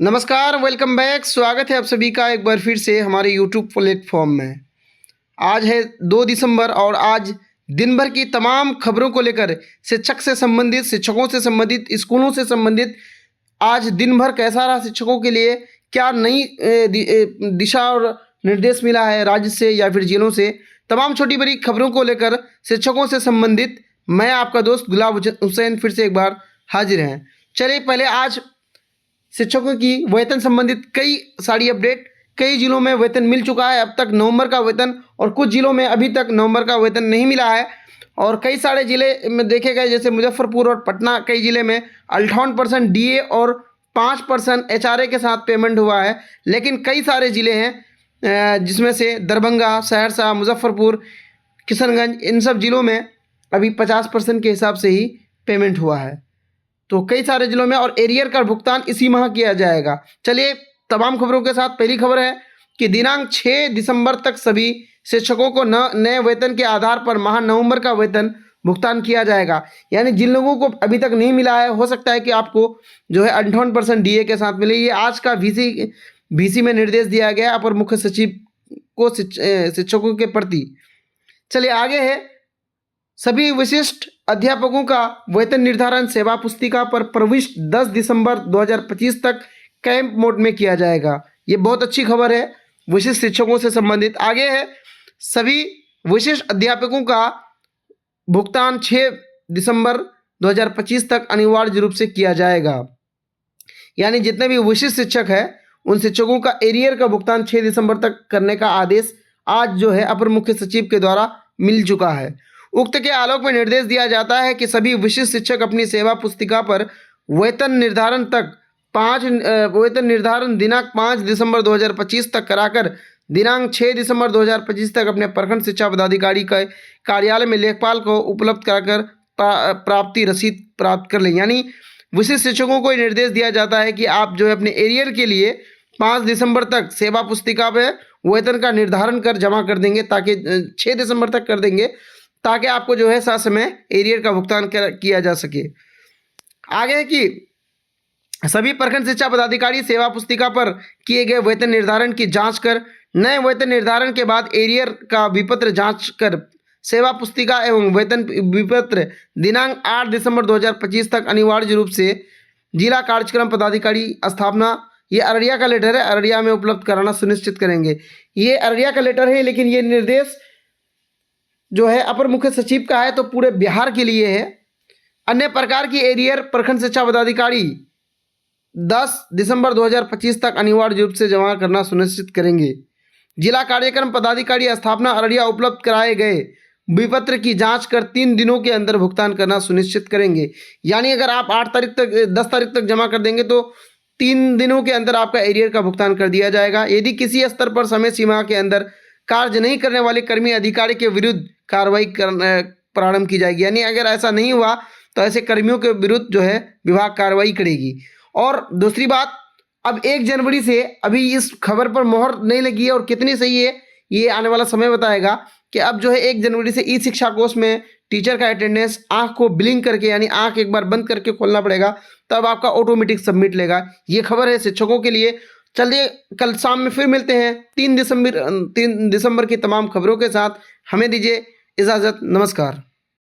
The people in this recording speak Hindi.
नमस्कार, वेलकम बैक। स्वागत है आप सभी का एक बार फिर से हमारे यूट्यूब प्लेटफॉर्म में। आज है 2 दिसंबर और आज दिन भर की तमाम खबरों को लेकर शिक्षक से संबंधित, शिक्षकों से संबंधित, स्कूलों से संबंधित आज दिन भर कैसा रहा शिक्षकों के लिए, क्या नई दिशा और निर्देश मिला है राज्य से या फिर जिलों से, तमाम छोटी बड़ी खबरों को लेकर शिक्षकों से संबंधित मैं आपका दोस्त गुलाब हुसैन फिर से एक बार हाजिर हैं। चलिए पहले आज शिक्षकों की वेतन संबंधित कई सारी अपडेट। कई जिलों में वेतन मिल चुका है अब तक नवंबर का वेतन, और कुछ जिलों में अभी तक नवंबर का वेतन नहीं मिला है। और कई सारे ज़िले में देखे गए, जैसे मुजफ्फरपुर और पटना, कई ज़िले में 58% डीए और 5% एचआरए के साथ पेमेंट हुआ है। लेकिन कई सारे ज़िले हैं जिसमें से दरभंगा, सहरसा, मुजफ्फरपुर, किशनगंज, इन सब ज़िलों में अभी 50% के हिसाब से ही पेमेंट हुआ है। तो कई सारे जिलों में और एरियर का भुगतान इसी माह किया जाएगा। चलिए तमाम खबरों के साथ पहली खबर है कि दिनांक 6 दिसंबर तक सभी शिक्षकों को नए वेतन के आधार पर माह नवंबर का वेतन भुगतान किया जाएगा। यानी जिन लोगों को अभी तक नहीं मिला है, हो सकता है कि आपको जो है 58% डीए के साथ मिले। ये आज का वीसी में निर्देश दिया गया अपर मुख्य सचिव को शिक्षकों के प्रति। चलिए आगे है, सभी विशिष्ट अध्यापकों का वेतन निर्धारण सेवा पुस्तिका पर प्रविष्ट 10 दिसंबर 2025 तक कैंप मोड में किया जाएगा। ये बहुत अच्छी खबर है विशिष्ट शिक्षकों से संबंधित। आगे है, सभी विशिष्ट अध्यापकों का भुगतान 6 दिसंबर 2025 तक अनिवार्य रूप से किया जाएगा। यानी जितने भी विशिष्ट शिक्षक हैं उन शिक्षकों का एरियर का भुगतान 6 दिसंबर तक करने का आदेश आज जो है अपर मुख्य सचिव के द्वारा मिल चुका है। उक्त के आलोक में निर्देश दिया जाता है कि सभी विशिष्ट शिक्षक अपनी सेवा पुस्तिका पर वेतन निर्धारण दिनांक 5 दिसंबर 2025 तक कराकर दिनांक 6 दिसंबर 2025 तक अपने प्रखंड शिक्षा पदाधिकारी के कार्यालय में लेखपाल को उपलब्ध कराकर प्राप्ति रसीद प्राप्त कर लें। यानी विशिष्ट शिक्षकों को निर्देश दिया जाता है कि आप जो है अपने एरियर के लिए 5 दिसंबर तक सेवा पुस्तिका पे वेतन का निर्धारण कर जमा कर देंगे, ताकि 6 दिसंबर तक कर देंगे, ताकि आपको जो है साथ समय एरियर का भुगतान किया जा सके। आगे है कि सभी प्रखंड शिक्षा पदाधिकारी सेवा पुस्तिका पर किए गए वेतन निर्धारण की जांच कर नए वेतन निर्धारण के बाद एरियर का विपत्र जांच कर सेवा पुस्तिका एवं वेतन विपत्र दिनांक 8 दिसंबर 2025 तक अनिवार्य रूप से जिला कार्यक्रम पदाधिकारी स्थापना, ये अररिया का लेटर है, अररिया में उपलब्ध कराना सुनिश्चित करेंगे। ये अररिया का लेटर है, लेकिन ये निर्देश जो है अपर मुख्य सचिव का है, तो पूरे बिहार के लिए है। अन्य प्रकार की एरियर प्रखंड शिक्षा पदाधिकारी 10 दिसंबर 2025 तक अनिवार्य रूप से जमा करना सुनिश्चित करेंगे। जिला कार्यक्रम पदाधिकारी स्थापना अररिया उपलब्ध कराए गए विपत्र की जांच कर 3 दिनों के अंदर भुगतान करना सुनिश्चित करेंगे। यानी अगर आप 10 तारीख तक जमा कर देंगे तो 3 दिनों के अंदर आपका एरियर का भुगतान कर दिया जाएगा। यदि किसी स्तर पर समय सीमा के अंदर कार्य नहीं करने वाले कर्मी अधिकारी के विरुद्ध कार्रवाई प्रारंभ की जाएगी। यानी अगर ऐसा नहीं हुआ तो ऐसे कर्मियों के विरुद्ध जो है विभाग कार्रवाई करेगी। और दूसरी बात, अब 1 जनवरी से, अभी इस खबर पर मोहर नहीं लगी है और कितनी सही है ये आने वाला समय बताएगा, कि अब जो है 1 जनवरी से ई शिक्षा कोष में टीचर का अटेंडेंस आँख को ब्लिंक करके, यानी आँख एक बार बंद करके खोलना पड़ेगा, तब आपका ऑटोमेटिक सबमिट लेगा। ये खबर है शिक्षकों के लिए। चलिए कल शाम में फिर मिलते हैं 3 दिसंबर की तमाम खबरों के साथ। हमें दीजिए इजाज़त। नमस्कार।